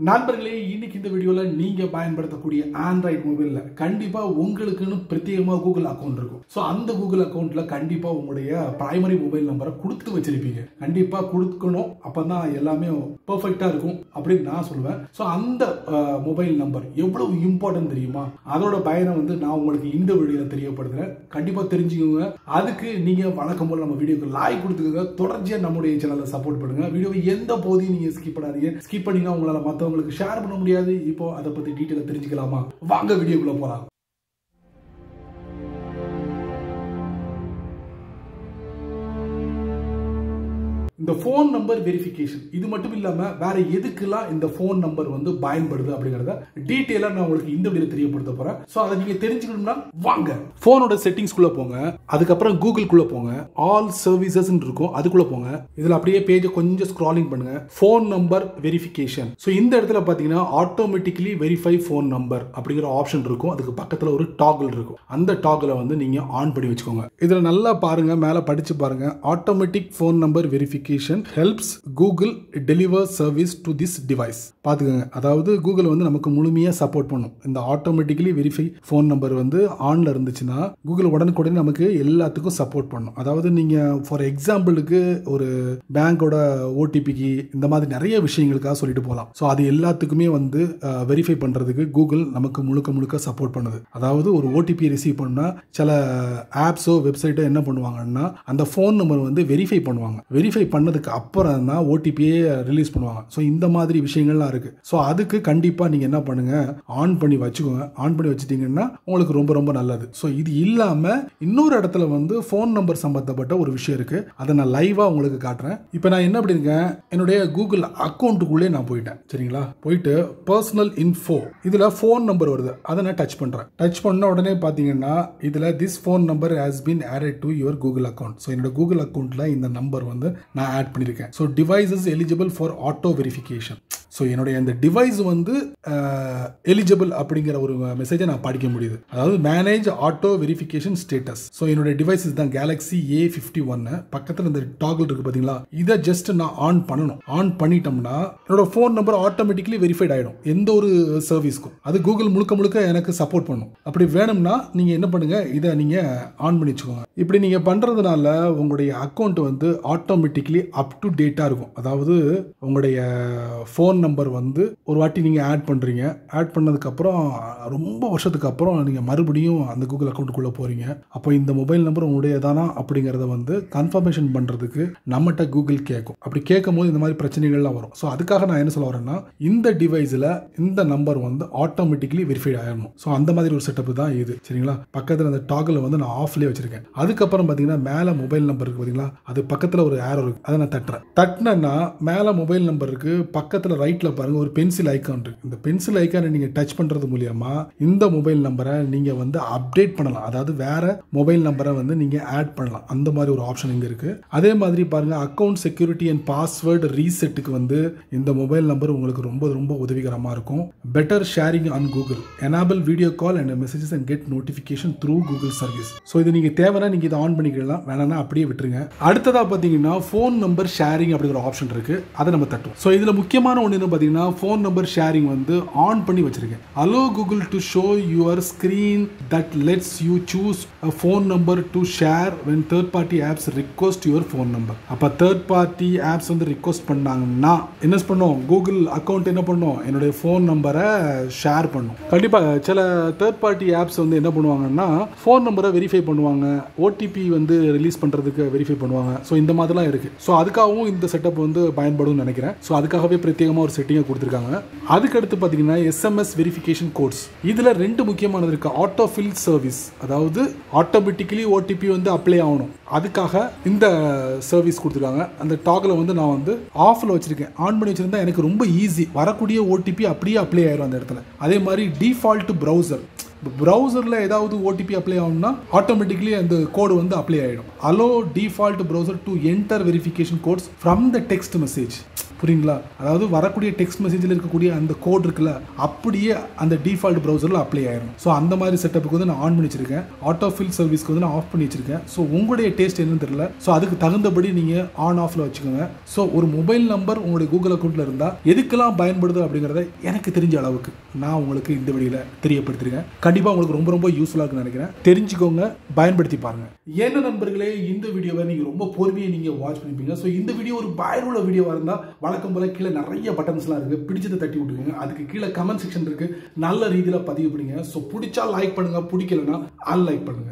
நண்பர்களே, இன்னைக்கு இந்த வீடியோல நீங்க பயன்படுத்தக்கூடிய ஆண்ட்ராய்டு மொபைல்ல கண்டிப்பா உங்களுக்குன்னு பிரத்யேகமா கூகுள் அக்கௌண்ட் இருக்கும். சோ அந்த கூகுள் அக்கௌண்ட்ல கண்டிப்பா உங்களுடைய பிரைமரி மொபைல் நம்பரை கொடுத்து வச்சிருப்பீங்க. கண்டிப்பா கொடுக்கணும், அப்பதான் எல்லாமே பெர்ஃபெக்ட்டா இருக்கும் அப்படின்னு நான் சொல்லுவேன். சோ அந்த மொபைல் நம்பர் எவ்வளவு இம்பார்ட்டன்ட் தெரியுமா? அதோட பயனை நான் உங்களுக்கு இந்த வீடியோல தெரியப்படுத்துறேன். கண்டிப்பா தெரிஞ்சுக்கோங்க. அதுக்கு நீங்க வழக்கம் போல நம்ம வீடியோக்கு லைக் கொடுத்துக்கோங்க. தொடர்ச்சியா நம்முடைய சேனலை சப்போர்ட் பண்ணுங்க. வீடியோவை எந்த போதையும் நீங்க ஸ்கிப் பண்ணாதீங்க. ஸ்கிப் பண்ணீங்கன்னா உங்களால மற்றவங்களுக்கு ஷேர் பண்ண முடியாது. இப்போ அதை பத்தி டீட்டெயிலா தெரிஞ்சுக்கலாமா? வாங்க வீடியோக்குள்ள போலாம். இந்த போன் நம்பர் வெரிஃபிகேஷன் இது மட்டும் இல்லாம வேற எதுக்கெல்லாம் இந்த போன் நம்பர் பயன்படுது அப்படிங்கறத டீடைலா நான் உங்களுக்கு இந்த வீடியோல தெரியப்படுத்த போறேன். சோ அதை நீங்க தெரிஞ்சுக்கணும்னா வாங்க போனோட செட்டிங்ஸ் குள்ள போங்க. அதுக்கப்புறம் கூகுள் குள்ள போங்க. ஆல் சர்வீசஸ் இருக்கும், அதுக்குள்ள போங்க. இதுல அப்படியே பேஜ் கொஞ்சம் ஸ்க்ராலிங் பண்ணுங்க. Phone number verification. சோ இந்த இடத்துல பாத்தீங்கன்னா ஆட்டோமேட்டிக்கலி வெரிஃபை போன் நம்பர் அப்படிங்கிற ஆப்ஷன் இருக்கும். அதுக்கு பக்கத்துல ஒரு டாகிள் இருக்கும். அந்த டாகிளை நீங்க ஆன் பண்ணி வச்சுக்கோங்க. இதுல நல்லா பாருங்க, மேல படிச்சு பாருங்க. Automatic phone number verification helps Google deliver service to this device. பாத்துக்கங்க, அதாவது கூகுள் நமக்கு முழுமையா சப்போர்ட் பண்ணும். இந்த ஆட்டோமேட்டிக்கலி வெரிஃபை போன் நம்பர் ஆன்ல இருந்துச்சுன்னா கூகுள் உடனுக்குடனே நமக்கு எல்லாத்துக்கும் சப்போர்ட் பண்ணும். அதாவது நீங்க ஃபார் எக்ஸாம்பிளுக்கு ஒரு பேங்கோட ஓடிபிக்கு இந்த மாதிரி நிறைய விஷயங்களுக்காக சொல்லிட்டு போகலாம். ஸோ அது எல்லாத்துக்குமே வெரிஃபை பண்றதுக்கு கூகுள் நமக்கு முழுக்க முழுக்க சப்போர்ட் பண்ணுது. அதாவது ஒரு ஓடிபி ரிசீவ் பண்ணா சில ஆப்ஸோ வெப்சைட்டோ என்ன பண்ணுவாங்கன்னா அந்த போன் நம்பர் வெரிஃபை பண்ணுவாங்க. வெரிஃபை பண்ணதுக்கு அப்புறம் தான் ஓடிபியே ரிலீஸ் பண்ணுவாங்க. ஸோ இந்த மாதிரி விஷயங்கள்லாம் இருக்கு. ஸோ அதுக்கு கண்டிப்பா நீங்க என்ன பண்ணுங்க, ஆன் பண்ணி வச்சுக்கோங்க. ஆன் பண்ணி வச்சுட்டீங்கன்னா உங்களுக்கு ரொம்ப ரொம்ப நல்லது. ஸோ இது இல்லாம இன்னொரு இடத்துல போன் நம்பர் சம்பந்தப்பட்ட ஒரு விஷயம் இருக்கு. அதை நான் லைவா உங்களுக்கு காட்டுறேன். இப்போ நான் என்ன பண்ணிருக்கேன், என்னுடைய கூகுள் அக்கௌண்ட்டுக்குள்ளே நான் போயிட்டேன். சரிங்களா? போயிட்டு பர்சனல் இன்ஃபோ இதுல போன் நம்பர் வருது, அதை நான் டச் பண்றேன். டச் பண்ண உடனே பாத்தீங்கன்னா இதுல this phone number has been added to your Google account. So என்னோட கூகுள் அக்கௌண்ட்ல இந்த நம்பர் நான் ஆட் பண்ணிருக்கேன். So device is eligible for auto verification. So என்னுடைய இந்த டிவைஸ் எலிஜிபிள் அப்படிங்கிற ஒரு மெசேஜை நான் படிக்க முடியுது. அதாவது manage auto verification status. So என்னுடைய டிவைஸ் தான் கேலக்ஸி A51. பக்கத்தில் இந்த டாகிள் இருக்கு பாத்தீங்களா? இதை ஜஸ்ட் நான் ஆன் பண்ணணும். ஆன் பண்ணிட்டோம்னா என்னோட போன் நம்பர் ஆட்டோமேட்டிக்கலி வெரிஃபைட் ஆயிடும் எந்த ஒரு சர்வீஸ்க்கும். அது கூகுள் முழுக்க முழுக்க எனக்கு சப்போர்ட் பண்ணும். அப்படி வேணும்னா நீங்க என்ன பண்ணுங்க, இதை நீங்க ஆன் பண்ணி வச்சுக்கோங்க. இப்படி நீங்க பண்றதுனால உங்களுடைய account automatically up to data இருக்கும். அதாவது உங்களுடைய போன் நம்பர் ஒரு வாட்டி நீங்க ஆட் பண்றீங்க. ஆட் பண்ணதுக்கு அப்புறம் ரொம்ப வருஷத்துக்கு அப்புறம் நீங்க மறுபடியும் அந்த கூகுள் அக்கௌண்ட்டுக்குள்ள போறீங்க. அப்போ இந்த மொபைல் நம்பர் உங்களுடையதானா அப்படிங்கறத கன்ஃபர்மேஷன் பண்றதுக்கு நம்மகிட்ட கூகுள் கேட்கும். அப்படி கேட்கும் போது இந்த மாதிரி பிரச்சனைகள்லாம் வரும். ஸோ அதுக்காக நான் என்ன சொல்ல வரேன்னா, இந்த டிவைஸ்ல இந்த நம்பர் ஆட்டோமேட்டிக்கலி வெரிஃபை ஆயிடணும். ஸோ அந்த மாதிரி ஒரு செட்டப் தான் இது. சரிங்களா? பக்கத்தில் அந்த டாகிள் நான் ஆஃப்லேயே வச்சிருக்கேன். அதுக்கப்புறம் பாத்தீங்கன்னா மேல மொபைல் நம்பர் இருக்கு பாத்தீங்களா? அது பக்கத்தில் ஒரு ஏரோ இருக்கு, அதை நான் தட்டுறேன். தட்டினா மேல மொபைல் நம்பர் இருக்கு, பக்கத்தில் ரைட்ல பாருங்க ஒரு பென்சில் ஐகான் இருக்கு. இந்த பென்சில் ஐகானை நீங்க டச் பண்றது மூலமா இந்த மொபைல் நம்பரை நீங்க அப்டேட் பண்ணலாம். அதாவது வேற மொபைல் நம்பரை நீங்க ஆட் பண்ணலாம். அந்த மாதிரி ஒரு ஆப்ஷன் இங்க இருக்கு. அதே மாதிரி பாருங்க, அக்கவுண்ட் செக்யூரிட்டி அண்ட் பாஸ்வேர்டு ரீசெட்டுக்கு இந்த மொபைல் நம்பர் உங்களுக்கு ரொம்ப ரொம்ப உதவிகரமா இருக்கும். Better sharing on Google, enable video call and messages and get notification through Google service. So இது நீங்க தேவைன்னா நீங்க இதை ஆன் பண்ணிக்கலாம், வேணா அப்படியே விட்டுருங்க. அடுத்ததா பாத்தீங்கன்னா போன் நம்பர் ஷேரிங் அப்படிங்கிற ஆப்ஷன் இருக்கு, அதை நம்ம தட்டுவோம். ஸோ இதுல முக்கியமான ஒன்று என்ன பாத்தீங்கன்னா, போன் நம்பர் ஷேரிங் ஆன் பண்ணி வச்சிருக்கேன். Allow Google to show your screen that lets you choose a phone number to share when third party apps request your phone number. அப்ப third party apps request பண்ணாங்கன்னா என்ன பண்ணும், Google account என்ன பண்ணும், என்னுடைய phone நம்பரை ஷேர் பண்ணும். கண்டிப்பா சில third party apps என்ன பண்ணுவாங்கன்னா போன் நம்பரை வெரிஃபை பண்ணுவாங்க, ஓடிபி ரிலீஸ் பண்றதுக்கு வெரிஃபை பண்ணுவாங்க. ஸோ இந்த மாதிரிலாம் இருக்கு. ஸோ அதுக்காகவும் இந்த செட்டப் பயன்படும் நினைக்கிறேன். ஸோ அதுக்காகவே பிரத்யேகமாக ஒரு செட்டிங்கை கொடுத்துருக்காங்க. அதுக்கடுத்து பார்த்தீங்கன்னா எஸ்எம்எஸ் வெரிஃபிகேஷன் கோட்ஸ். இதுல ரெண்டு முக்கியமானது இருக்கு. ஆட்டோ ஃபில் சர்வீஸ், அதாவது ஆட்டோமேட்டிக்கலி ஓடிபி அப்ளை ஆகணும். அதுக்காக இந்த சர்வீஸ் கொடுத்துருக்காங்க. அந்த டாக்ல நான் ஆஃப்ல வச்சிருக்கேன். ஆன் பண்ணி வச்சிருந்தா எனக்கு ரொம்ப ஈஸி, வரக்கூடிய ஓடிபி அப்படியே அப்ளை ஆயிரும் அந்த இடத்துல. அதே மாதிரி டிஃபால்ட் ப்ரௌசர், ப்ரௌசர்ல ஏதாவது ஓடிபி அப்ளை ஆகும்னா ஆட்டோமேட்டிக்கலி அந்த கோடு அப்ளை ஆயிடும். Allow default browser to enter verification codes from the text message. புரியுங்களா? அதாவது வரக்கூடிய டெக்ஸ்ட் மெசேஜில் இருக்கக்கூடிய அந்த கோட் இருக்குல்ல, அப்படியே அந்த டிஃபால்ட் ப்ரௌசரில் அப்ளை ஆயிரும். ஸோ அந்த மாதிரி செட்டப்புக்கு வந்து நான் ஆன் பண்ணி வச்சிருக்கேன். ஆட்டோ ஃபில் சர்வீஸ்க்கு வந்து நான் ஆஃப் பண்ணி வச்சிருக்கேன். ஸோ உங்களுடைய டேஸ்ட் என்னன்னு தெரியல. ஸோ அதுக்கு தகுந்தபடி நீங்கள் ஆன் ஆஃப்ல வச்சுக்கோங்க. ஸோ ஒரு மொபைல் நம்பர் உங்களுடைய கூகுள் அக்கௌண்ட்டில் இருந்தால் எதுக்கெல்லாம் பயன்படுது அப்படிங்கிறத எனக்கு தெரிஞ்ச அளவுக்கு நான் உங்களுக்கு இந்த வழியில் தெரியப்படுத்திருக்கேன். கண்டிப்பாக உங்களுக்கு ரொம்ப ரொம்ப யூஸ்ஃபுல்லாக இருக்குன்னு நினைக்கிறேன். தெரிஞ்சுக்கோங்க, பயன்படுத்தி பாருங்க. என்ன நண்பர்களே, இந்த வீடியோவை நீங்கள் ரொம்ப பொறுமையை நீங்கள் வாட்ச் பண்ணிப்பீங்க. ஸோ இந்த வீடியோ ஒரு பயனுள்ள வீடியோவாக இருந்தால் வழக்கம் போல கீழே நிறைய பட்டன்ஸ்லாம் இருக்குது, பிடிச்சதை தட்டி விட்டுருங்க. அதுக்கு கீழே கமெண்ட் செக்ஷன் இருக்குது, நல்ல ரீதியில் பதிவு பண்ணுங்க. ஸோ பிடிச்சா லைக் பண்ணுங்க, பிடிக்கலன்னா அன்லைக் பண்ணுங்க.